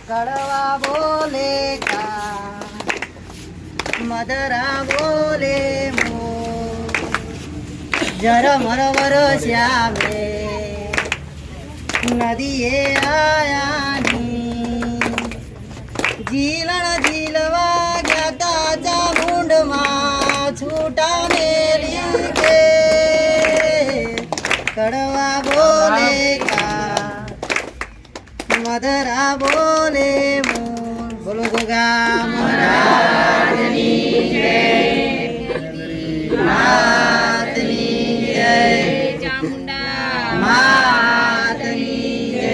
કડવા બોલે મદરા બોલે જરમર વરસ્યાવે નદીએ આયાની જીલણ જીલવા ગયા તાજા મુંડમાં છૂટા મેલી કે કડવા બોલે મધરા બોલે બોલો ગોગા મહારાજની જય માતની જય ચામુંડા માતની જય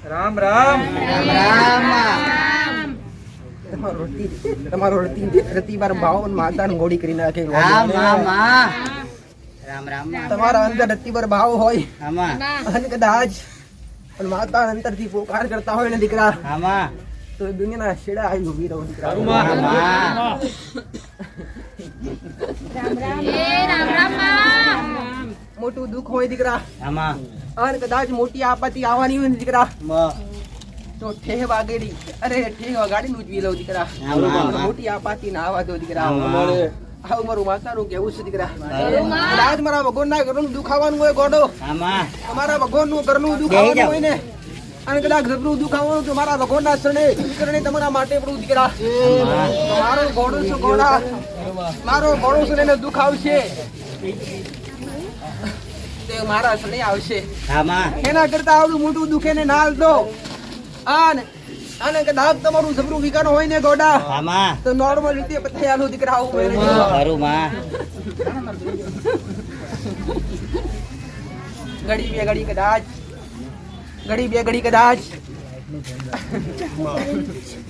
રામ રામ રામ તમારો રતિવાર ભાવ માતા ગોળી કરી નાખે રામ રામ રામ રામ તમારા અંદર રતિવાર ભાવ હોય આમાં અને કદાચ પણ માતા અંતર થી પોકાર કરતા હોય ને દીકરા આમાં તો દુનિયાના છેડા આવી ઉભી રહો દીકરા મોટું દુઃખ હોય દીકરા આમાં અને કદાચ મોટી આપત્તિ આવવાની હોય ને દીકરા તો ઠેહ વાગેડી અરે ઠેહ વાગાડી નું જ વી લઉં દીકરા મોટી આપત્તિ ના આવવા દો દીકરા આવું મારું માતાનું કેવું છે દીકરા કદાચ મારા ભગવાન ના ઘરનું દુખાવાનું હોય ગોડો અમારા ભગવાન નું ઘરનું દુખાવાનું હોય ને અને કદાચ ઘરનું દુખાવાનું તો મારા ભગવાન ના શરણે તમારા માટે પડું દીકરા મારો ગોડો છે ગોડા મારો ગોડો છે એને દુઃખ આવશે તે મારા શરણે આવશે એના કરતા આવડું મોટું દુઃખ એને ના આવતો અને કદાચ તમારું જબરું વિકાર હોય ને ગોડા તો નોર્મલ રીતે પથાયાનું દીકરા આવું ઘડી બે ઘડી કદાચ ઘડી બે ઘડી કદાચ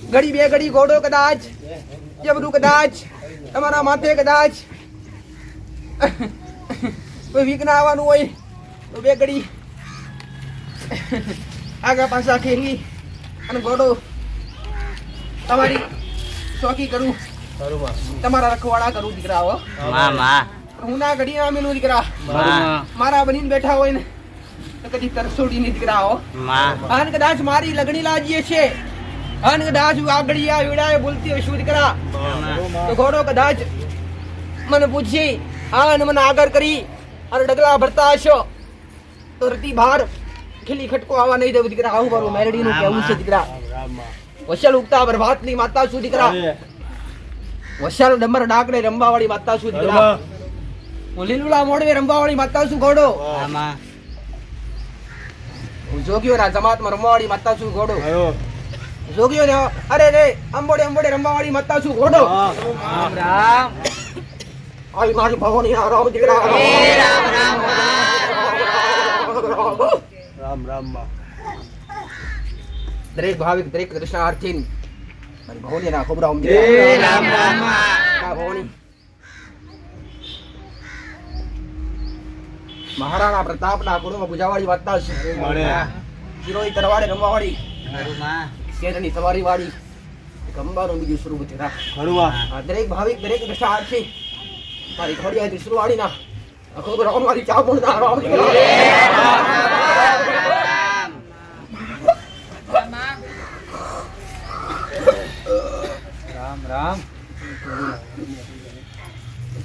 ઘડી બે ઘડી ગોડો કદાચ જબરું કદાચ તમારા માથે કદાચ કોઈ વિઘ્ન આવવાનું હોય તો બે ઘડી આગા પાછા ખેરી અને ગોડો તમારી ચોકી કરું તમારા રખવાડા કરું દીકરા હો હું ના ઘડી આમેલું દીકરા મારા બનીને બેઠા હોય ને તો કદી તરસોડી ની દીકરા હો અને કદાચ મારી લગણી લાજીએ છે અને કદાચ આગળિયા વેડાએ બોલતી હોય શું દીકરા તો ગોડો કદાચ મને પૂછી અને મને આગળ કરી અને ડગલા ભરતા હશો તો રતી બહાર ખીલી ખટકો આવા નહીં દેવું દીકરા આવું મારું મેરડી નું કેવું છે દીકરા વશલ ઉગતા પ્રભાત ની માતા શું દીકરા વશલ ડમર ડાકડે રંબાવાળી માતા શું દીકરા હું લીલુડા મોડવે રંબાવાળી માતા શું ઘોડો હું જોગ્યો ના જમાત માં રંબાવાળી માતા શું ઘોડો જોગ્યો ને અરે રે અંબોડે અંબોડે રંબાવાળી માતા શું ઘોડો રામ રામ આવી મારી ભવાની રામ દીકરા રામ રામ રામ રામ દરેક ભાવિક દરેક દર્શનાર્થી મારી ભવની ના ખબર રામ રામ ભવની મહારાણા પ્રતાપ ના કુળમાં પૂજાવાળી વાતતા છે શિરોઈ તરવાડે રમવાવાળી શેરની સવારી વાળી ગંબાનું બીજું સ્વરૂપ છે દરેક ભાવિક દરેક દર્શનાર્થી મારી ખોડિયા ત્રિશુળવાળી ના ખબર રામ મારી ચા પણ રામ રામ રામ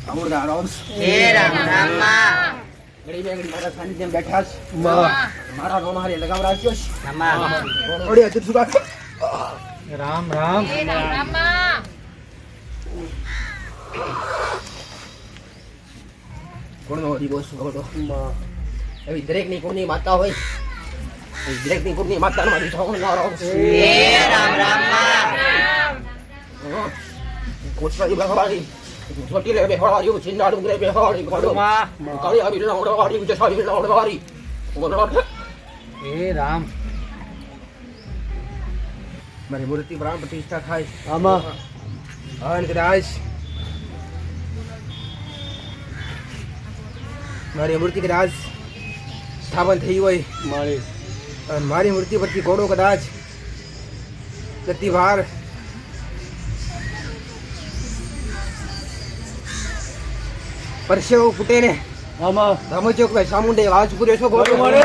અમૃતા રામ રામ ઘડી બે ઘડી મારા સાનિધ્યમ બેઠા છે મારા નો મારે લગાવ રાખ્યો છે ઓડી અતુર સુગા રામ રામ કોણનો દિવસ ગોડો એવી દરેક ની કોની માતા હોય દરેક ની કોની માતા મારી થવાનું રામ રામ કોચવાડી ભગવાડી છોટી લે બેહવાડી ચિંડાડું રે બેહવાડી ગોડો કાળી આવી લાવડવાડી જસાવી લાવડવાડી ગોડો એ રામ મારી મૂર્તિ પ્રાણ પ્રતિષ્ઠા થાય આમાં અને કદાચ મારી મૂર્તિ કદાચ સ્થાપન થઈ હોય મારી મૂર્તિ પરથી ઘોડો કદાચ પ્રતિવાર પરસેવો ફૂટે ને રામચોક ભાઈ સામુંડે વાજ પૂરે છો ઘોડો મળે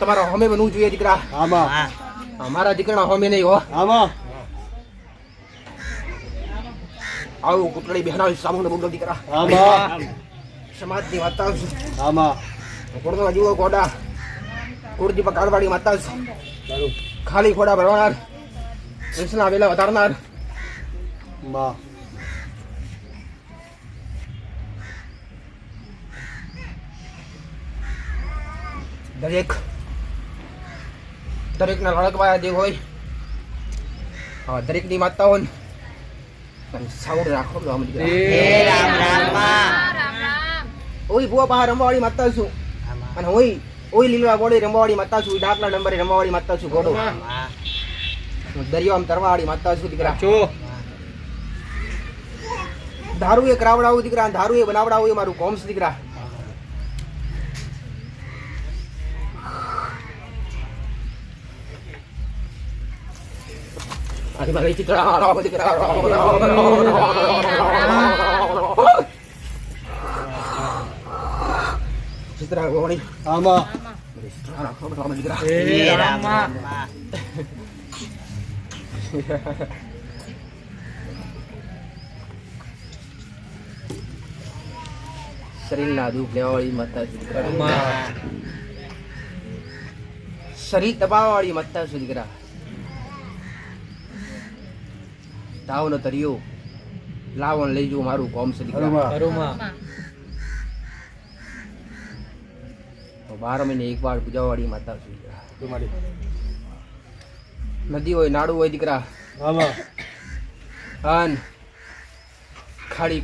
તમારા હોમે બનવું જોઈએ દીકરા. આમાં અમારા દીકરાના હોમે નહીં હો. આમાં આવું કુટડી બહેના સામુને બોલો દીકરા. આમાં સમાજની વાર્તા છે. આમાં કોડનો જીવો કોડા કુરજી પકાડવાળી માતા છે. તારું ખાલી ખોડા ભરવાનાર કૃષ્ણના વેલા વધારનાર માં દરેકના લડકવાયા દેવ હોય. દરેકની માતાઓ સાઉડ રાખો હે રામ રામ ઓય ભુવા પા રમવાવાળી માતા છું અને ઓય લીલવા ગોળે રમવાવાળી માતા છું. ડાકલા નંબરે રમવાવાળી માતા છું. ગોડો દરિયામાં તરવાવાળી માતા છું દીકરા. દારૂ એ કરાવડાવું દીકરા, દારૂ એ બનાવડાવું એ મારું કોમ છે દીકરા. Ari mari citra rawa dikira citra goni આમાં rawa dikira હે રામ શરીરના દુઃખ લેવાવાળી માતા છે દીકરા. શરીર દબાવવાળી માતા છે દીકરા. તાવનો તરિયો લાવણ લઈ જવું મારું કોમ છે દીકરા. તો 12 મહિને એકવાર પૂજાવાળી માતા છે દીકરા. તમારી નદી હોય નાડું હોય દીકરા. આમાં અન ખાલી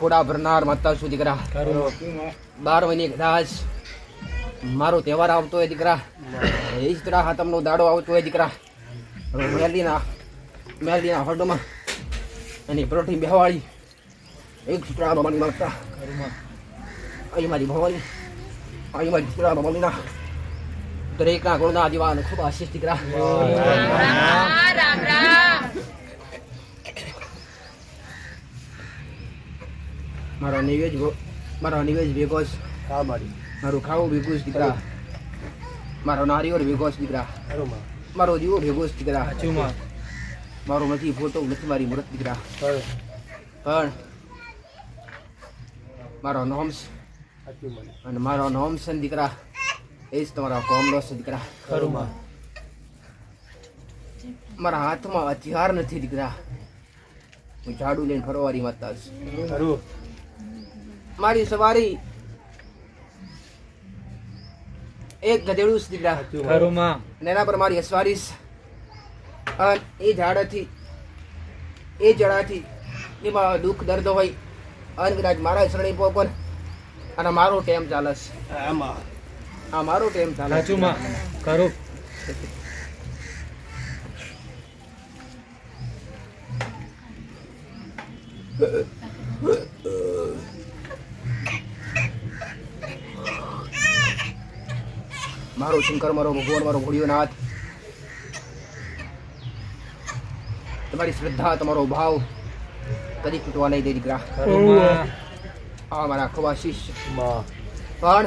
ખોડા ભરનાર માતા છું દીકરા. 12 મહિને કદાચ મારો તહેવાર આવતો હોય દીકરા. એ જ તરા હાથમનો દાડો આવતો હોય દીકરા. મેરડીના હડમાં એની પરોઠી બેહવાળી એક સુત્રા બાબાની માગતા અહીં મારી ભવાની અહીં મારી સુત્રા બાબાની દરેકના ગુણના દીવાનો ખૂબ આશીષ દીકરા. મારો નિવેજ ભેગો છે. આ મારી મારું ખાવું ભેગું છે દીકરા. મારો નારિયેળ ભેગો છે દીકરા. તારું મારો દીવો ભેગો છે દીકરા. મારો નથી ફોટો નથી મારી મૂર્ત દીકરા. પણ મારો નોમ છે અને મારો નોમ છે ને દીકરા એ જ તમારા કોમનો છે દીકરા. મારા હાથમાં હથિયાર નથી દીકરા. હું ઝાડુ લઈને ફરવારી માતા છું. મારી સવારી એક ગધેડું છે દીકરા. અને એના પર મારી અસવારી છે. અને એ જડાથી એમાં દુઃખ દર્દ હોય અને કદાચ મારા શરણી પર અને મારો ટેમ ચાલે છે. આમાં આ મારો ટેમ ચાલે છે. મારો શંકર, મારો ભગવાન, મારો ભોળિયોનાથ, તમારી શ્રદ્ધા, તમારો ભાવ કદી તૂટવા નહીં દે દીકરા. આ મારા ખૂબ આશીષ. પણ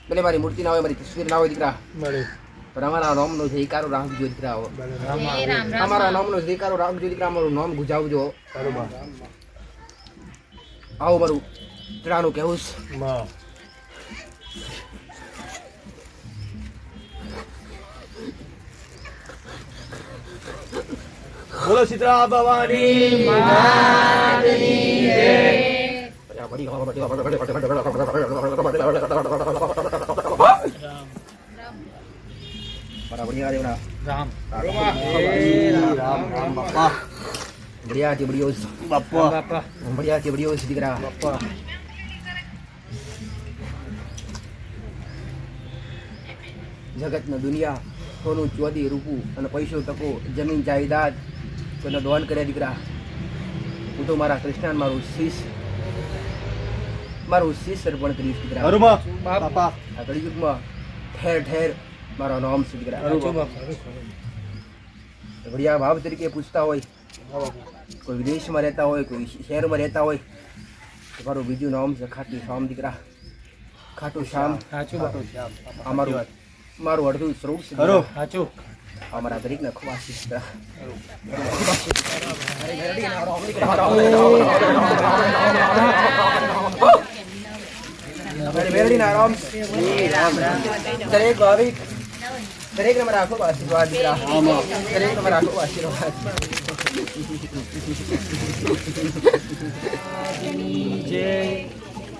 ભલે મારી મૂર્તિ ના હોય, મારી તસવીર ના હોય દીકરા, પણ અમારા નામનો જયકારો રાખજો દીકરા. અમારા નામનો જયકારો રાખજો દીકરા. મારું નામ ગુજાવજો. આવું મારું દીકરાનું કહેવું છે. બોલો સીતા ભવાની માતની જય. બઢિયાથી બઢિયો બાપા. બઢિયાથી બઢિયો દીકરા. જગતના દુનિયા સોનું ચોદી રૂપું અને પૈસો ટકો જમીન જાયદાદ કોઈને દોન કર્યા દીકરા. હું તો મારા કૃષ્ણ મારું શીશ અર્પણ કરીશ દીકરા. બાપા આ કળિયુગમાં ઠેર ઠેર મારો નામ છે દીકરા. બઢિયા ભાવ તરીકે પૂછતા હોય, કોઈ વિદેશમાં રહેતા હોય, કોઈ શહેરમાં રહેતા હોય, તો મારું બીજું નામ છે ખાટી શામ દીકરા. ખાટું શ્યામ સાચું બાપુ અમારું મારું અડધું સ્વરૂપ છે ખરો સાચું અમારા દરેકને ખવાશી છે મેરડીના રામ દરેક ભાવિક દરેકને મારા આખો આશીર્વાદ દીકરા દરેકને મારા આખો આશીર્વાદ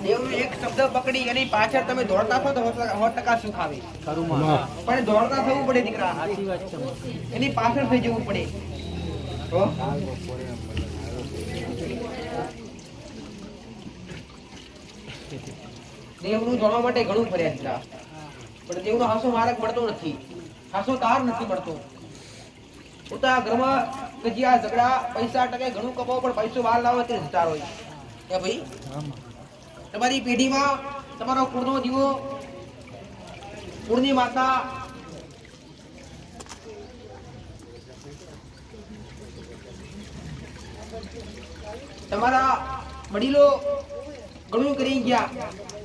દેવનો એક શબ્દ પકડી અને પાછળ તમે દોડતા થો તો 100% સુખ આવે પણ દોડતા થવું પડે દીકરા એની પાછળ થઈ જવું પડે હો? દેવનું જોડવા માટે ઘણું ફર્યા દીકરા પણ દેવનો હાસો માર્ગ મળતો નથી હાસો તાર નથી મળતો પોતા ઘરમાં કજિયા ઝઘડા પૈસા ટકે ઘણું કમાવો પણ પૈસો બહાર લાવો તે જતા હોય કે ભાઈ તમારી પેઢીમાં તમારો કુળનો દીવો કુળની માતા તમારા વડીલો ઘણું કરી ગયા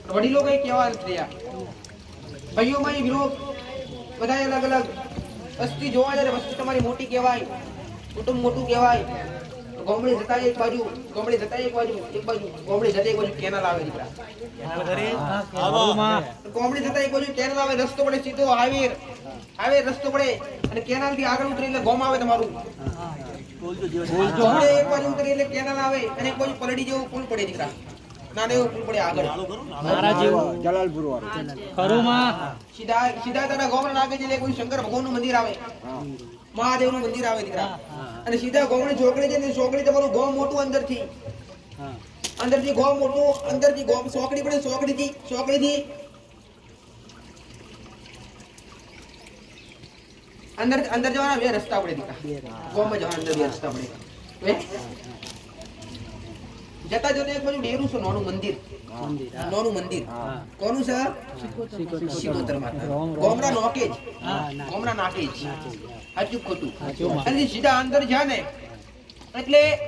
વડીલો કઈ કહેવા નથી રહ્યા ભાઈઓમાં વિરોધ બધા અલગ અલગ વસ્તી જોવા જાય વસ્તી તમારી મોટી કહેવાય કુટુંબ મોટું કહેવાય ગોમડી જતા એક બાજુ ગોમડી જતા એક બાજુ ગોમડી જતા એક બાજુ કેનાલ આવે દીકરા ગોમડી જતા એક બાજુ કેનાલ આવે રસ્તો પડે સીધો હાઈવે રસ્તો પડે અને કેનાલ થી આગળ ઉતરી એટલે ગોમ આવે તમારું ગોમડે એક બાજુ ઉતરી એટલે કેનાલ આવે અને એક બાજુ પલડી જેવું પુલ પડે દીકરા નાને એવું પુલ પડે આગળ મારા જેવું જલાલપુર વાળું ખરું માં સીધા તારા ગોમડા નાગે એટલે કોઈ શંકર ભગવાન નું મંદિર આવે મહાદેવ નું મંદિર આવે દીકરા અને સીધા ગોમડી ચોકડી છે ને ચોકડી તમારું ગોમ મોટું અંદરથી ગોમ મોટું અંદરથી ગોમ ચોકડી પડે ચોકડીથી અંદર જવાના બે રસ્તા પડે દીકરા ગોમમાં જવાના અંદર બે રસ્તા પડે જતા જતા એક બાજુ ડેરું છે નાનું મંદિર કોનું છે શિકોતર માતા ગોમડા નાકે જ સાચું ખોટું અને સીધા અંદર જા ને એટલે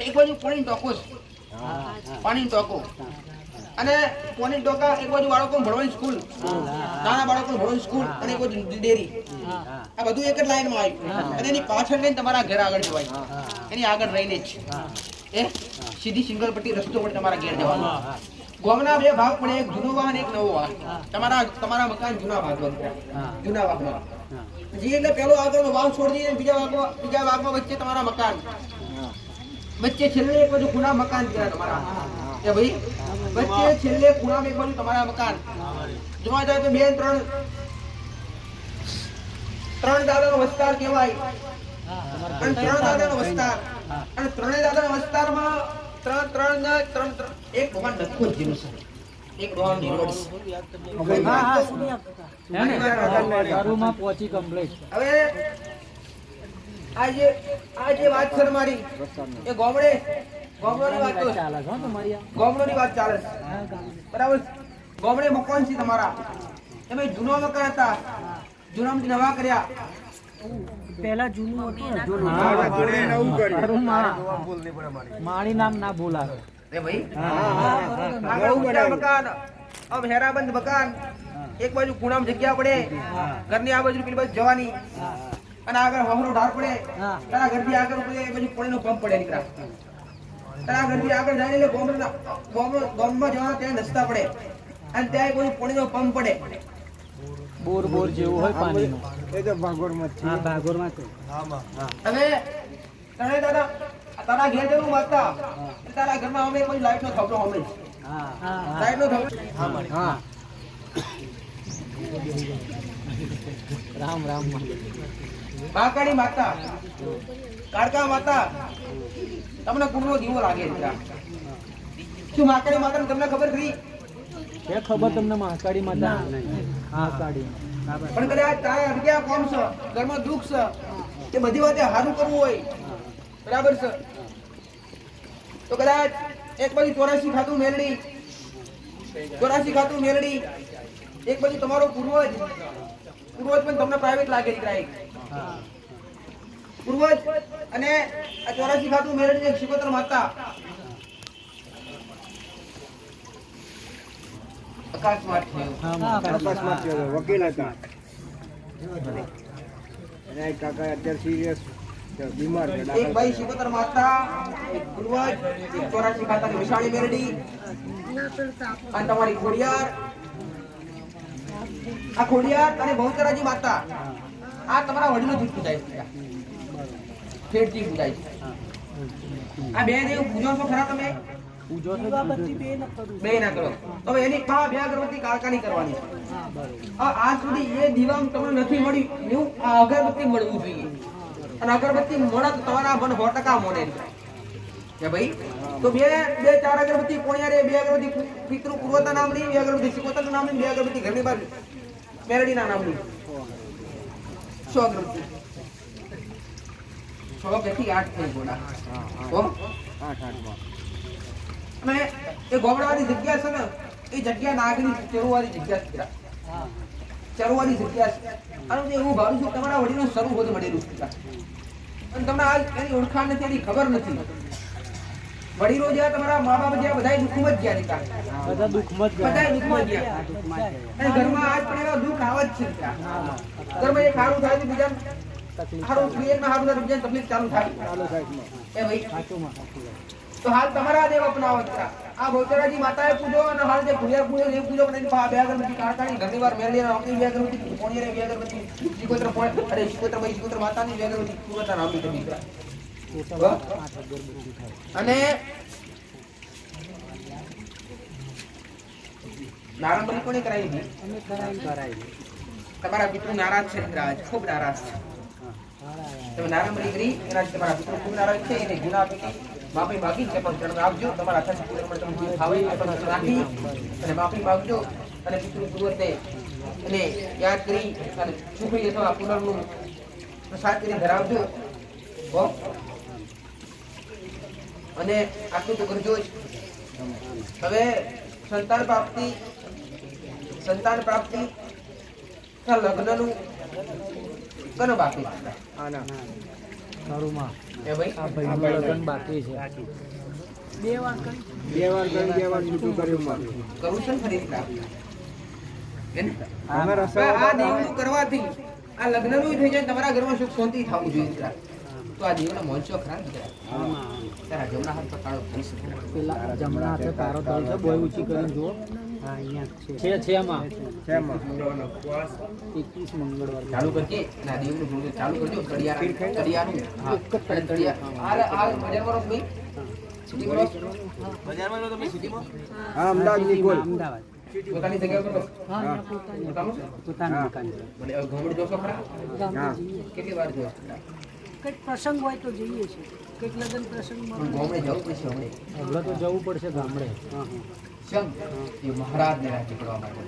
એક બાજુ પાણી ટોકો અને પાણી ટોકા એક બાજુ બાળકો ભણવાની સ્કૂલ નાના બાળકો ભણવાની સ્કૂલ અને એક બાજુ ડેરી આ બધું એક જ લાઈનમાં આવ્યું અને એની પાછળ લઈને તમારા ઘર આગળ જવાય એની આગળ રહીને જ સીધી સિંગલ પટ્ટી રસ્તો પડે તમારા ઘેર જવાનો ગોમના બે ભાગ પડે એક જૂનો વાહન એક નવો વાહન તમારા મકાન જૂના ભાગમાં પછી એટલે પેલો આગળનો વાવ છોડી દઈએ બીજા ભાગમાં વચ્ચે તમારા મકાન વચ્ચે છેલ્લે એક બાજુ ખૂણા મકાન તમારા કે ભાઈ વચ્ચે છેલ્લે ખૂણામાં એક બાજુ તમારા મકાન જોવા જાય તો બે ત્રણ દાદાનો વિસ્તાર કહેવાય અને ત્રણ દાદાનો વિસ્તાર અને ત્રણેય દાદાના વિસ્તારમાં ત્રણ એક ભગવાન નખો જેવું છે એક ડોન નિરોડ ઘરમાં પહોંચી કમ્પ્લીટ હવે આજે વાત છે મારી એ ગોમડોની વાત ચાલે બરાબર ગોમડે મકાન છે તમારા તમે જૂનો મકાન હતા જૂનામાંથી નવા કર્યા પહેલા જૂનું હતું મારી નામ ના બોલાવે રે ભાઈ આગળ ઊંચા મકાન अब હેરાબંધ મકાન એક બાજુ ખૂણામાં જગ્યા પડે ઘરની આ બાજુ પેલી બાજુ જવાની અને આગળ વહરો ઢાર પડે તારા ઘરથી આગળ પડે એ બાજુ પાણીનો પંપ પડે નીકળા તારા ઘરથી આગળ જાય એટલે ગામમાં જવાના ત્યાં રસ્તા પડે અને ત્યાં એક બાજુ પાણીનો પંપ પડે બોર જેવું હોય પાણીનો એ તો ભાગોરમાં છે હવે તને તારા ઘેર જેવું વાગતા તારા ઘરમાં અમે કોઈ લાઈટ નો થપડો અમે લાઈટ નો થપડો રામ કાકાની માતા કાળકા માતા તમને કુળનો દીવો લાગે શું માકાળી માતાને તમને ખબર ખરી કે ખબર તમને મહાકાળી માતા કાળી પણ કદાચ તારા અડગ્યા કોમ છે ઘરમાં દુઃખ છે કે બધી વાતે સારું કરવું હોય બરાબર છે તો કદાચ એક બાજુ 84 ખાતું મેલડી એક બાજુ તમારો પૂર્વજ પણ તમને પ્રાઇવેટ લાગે દીકરા પૂર્વજ અને આ 84 ખાતું મેલડી એક શિકોતર માતા આકાશમાં થયો. આકાશમાં થયો હતો, વકીલ હતા. અને એક કાકા અત્યારે સિરિયસ બીમાર છે. એક ભાઈ શિકોતર માતા, એક પૂર્વજ, એક 84 ખાતાની વિશાળી મેરડી અને તમારી ખોડિયાર. આ ખોડિયાર અને બહુચરાજી માતા આ તમારા વડીલો થી પૂજાય છે, ફેરથી પૂજાય છે. આ બે દેવ પૂજો છો ખરા તમે? બે ના કરો તો એની પા બે અગરબત્તી કાળકાની કરવાની છે. આજ સુધી એ દીવામ તમને નથી મળી એવું આ અગરબત્તી મળવું જોઈએ. અને અગરબત્તી મળે તો તમારા મન 100% મોને કે ભાઈ. તો બે ચાર અગરબત્તી કોણિયારે, બે અગરબત્તી પિતૃ પૂર્વતા નામની, બે અગરબત્તી શિકોતર નામની, બે અગરબત્તી ઘરની બહાર મેરડીના નામની. 100 અગરબત્તી 100 બેથી 8 થઈ ગોડા. 8 અને એ ગોબડાવાળી જગ્યા છે ને, એ જગ્યા નાગની ચરુવાળી જગ્યા છે. ચરુવાળી જગ્યા છે. અને એવું ભાવું છું તમારા વડીનો શરૂ હોત મળેલું છે. અને તમને આજ એની ઓળખાણ નથી, એની ખબર નથી. વડીલો જ્યાં તમારા મા બાપ જ્યાં બધા દુઃખમાં જ ગયા હતા. બધા દુઃખમાં ગયા. અને ઘરમાં આજ પણ એવા દુઃખ આવે જ છે. ઘરમાં એક સારું થાય બીજા સારું ક્રિએટમાં સારું થાય બીજા તકલીફ ચાલુ થાય. એ ભાઈ તો હાલ તમારા દેવ અપનાવો. આ બહુચરાજી માતાએ પૂજો અને હાલ જે ભૂયા પૂજો એ પૂજો પણ બે અગરબત્તી કાળકાની ઘરની વાર મેરડી નામની, બે અગરબત્તી કોણિયારે, બે અગરબત્તી શિકોતર અરે શિકોતર ભાઈ શિકોતર માતાની, બે અગરબત્તી પૂર્વતા નામની કરી દીકરા. અને નારંબલી કોને કરાવી હતી? તમારા પિતૃ નારાજ છે, રાજ ખૂબ નારાજ છે. તમે નારંબલી કરી એના તમારા પિતૃ ખૂબ નારાજ છે. એને ગુના આપી માફી માગી છે, પણ ચરણ આપજો. તમારા આખા પૂજન પર તમે જે ખાવે એ પણ રાખી અને માફી માંગજો. અને પિતૃ પૂર્વતે એને યાદ કરી અને સુખી અથવા પુનર્નું પ્રસાદ કરી ધરાવજો. અને આટલું તો કરજો જ. હવે સંતાન પ્રાપ્તિ લગ્નનું કનો બાકી એ ભાઈ લગ્ન બાકી છે. બે વાર છૂટું કર્યું કરું છે ને ફરી આ દેવનું કરવાથી આ લગ્નનું થઈ જાય, તમારા ઘરમાં સુખ શાંતિ થવું જોઈએ. તો આ દેવના મોંચો ખરા તારા જમણા હાથ પર કાળો થઈ શકે. પેલા જમણા હાથે કાળો તળ છે, બહુ ઊંચી કરીને જુઓ. હા, અહીંયા છે એમાં 21 મંગળવાર ચાલુ કરજે. ના દેવનું ગુણ ચાલુ કરજો. કડિયાનું હા કડિયા આ બજારમાં રહો ભાઈ, સિટીમાં રહો. બજારમાં રહો તમે સિટીમાં? હા, અમદાવાદ. પોતાની જગ્યા પર રહો. હા, પોતાની દુકાન છે. મને ઘઉંડ જોશો ખરા? હા. કેટલી વાર જોશો? કંઈક પ્રસંગ હોય તો જઈએ છીએ, કંઈક લગ્ન પ્રસંગમાં ગામડે જવું પડશે. હવે તો જવું પડશે ગામડે. શમ એ મહારાજને રાજી કરવા માટે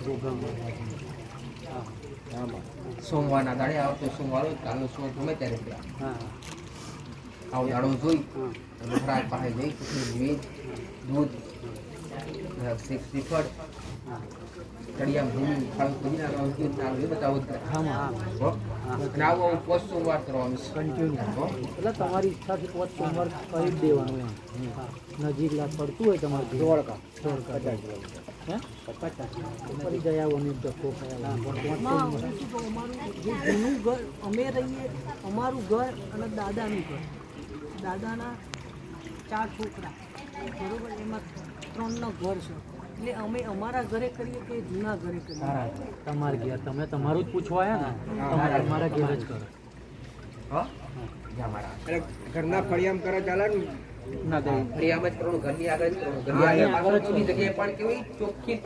સોમવારના દાડે આવતો સોમવાર કાલનો સોમ ગમે ત્યારે આવો દાડો જોઈ મહારાજ પાસે જઈ નિવેદ દૂધ શ્રીફળ કડિયા ભૂમિ ખાવું બધી નાખવાનું એ બતાવો અને આવો પોસ્ટ સોમવાર કરવાનું એટલે તમારી ઈચ્છાથી 5 સોમવાર કરી જ દેવાનું એમ. નજીક પડતું હોય તમારે ધોળકા 50 ફરી ગયા અમે ધક્કો અમારું જે જૂનું ઘર અમે રહીએ, અમારું ઘર અને દાદાનું ઘર, દાદાના 4 છોકરા બરોબર, એમાં 3નો ઘર છે. એટલે અમે અમારા ઘરે કરીએ કે જૂના ઘરે કરીએ? તમારે ઘેર તમે તમારું જ પૂછવા આવ્યા ને, તમારા ઘેર જ કરો. ઘરના ફળિયામ કરે ચાલે ને? ના ફળિયામ જ કરવાનું, ઘરની આગળ જ કરવાનું. જગ્યાએ પણ કેવી ચોખ્ખી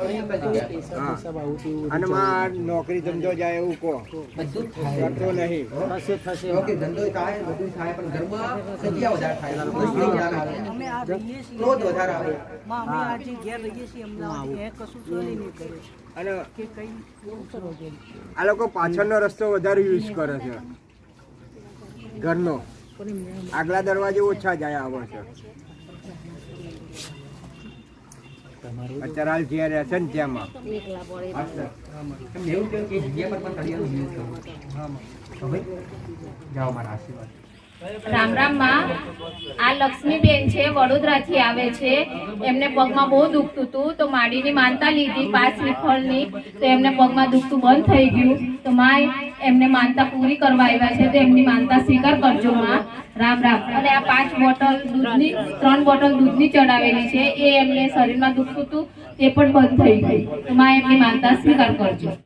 અને માં નોકરી ધંધો જાય એવું કહો બધું થાય. કરતો નહીં. થશે નોકરી ધંધો થાય, બધું થાય, પણ ઘરમાં જગ્યા વધારે થાય. અમે આ રહીએ છીએ, ક્રોધ વધારે આવે. અમે આજે ઘેર રહીએ છીએ અમદાવાદ, એ કશું ચાલી નહીં કરે અને કે કઈ એવું કરો છો. આ લોકો પાછળનો રસ્તો વધારે યુઝ કરે છે ઘરનો. આગલા દરવાજે ઓછા જાય આવે છે. અત્યારે હાલ જ્યાં રહે છે ને ત્યાંમાં એવું કેવું કે જગ્યા પર પણ તળિયાનું યુઝ કરવું. જાઓ મારા આશીર્વાદ. રામ રામ માં. આ લક્ષ્મીબેન છે, વડોદરાથી આવે છે. એમને પગમાં બહુ દુખતું હતું તો માડીની માનતા લીધી 5 શ્રીફળની, તો એમને પગમાં દુખતું બંધ થઈ ગયું. તો માં એમને માનતા પૂરી કરવા આવ્યા છે, તો એમની માનતા સ્વીકાર કરજો માં. રામ રામ. અને આ 5 બોટલ દૂધની 3 બોટલ દૂધની ચડાવેલી છે, એ એમને શરીરમાં દુખતું હતું તે પણ બંધ થઈ ગયું. તો માં એમની માનતા સ્વીકાર કરજો.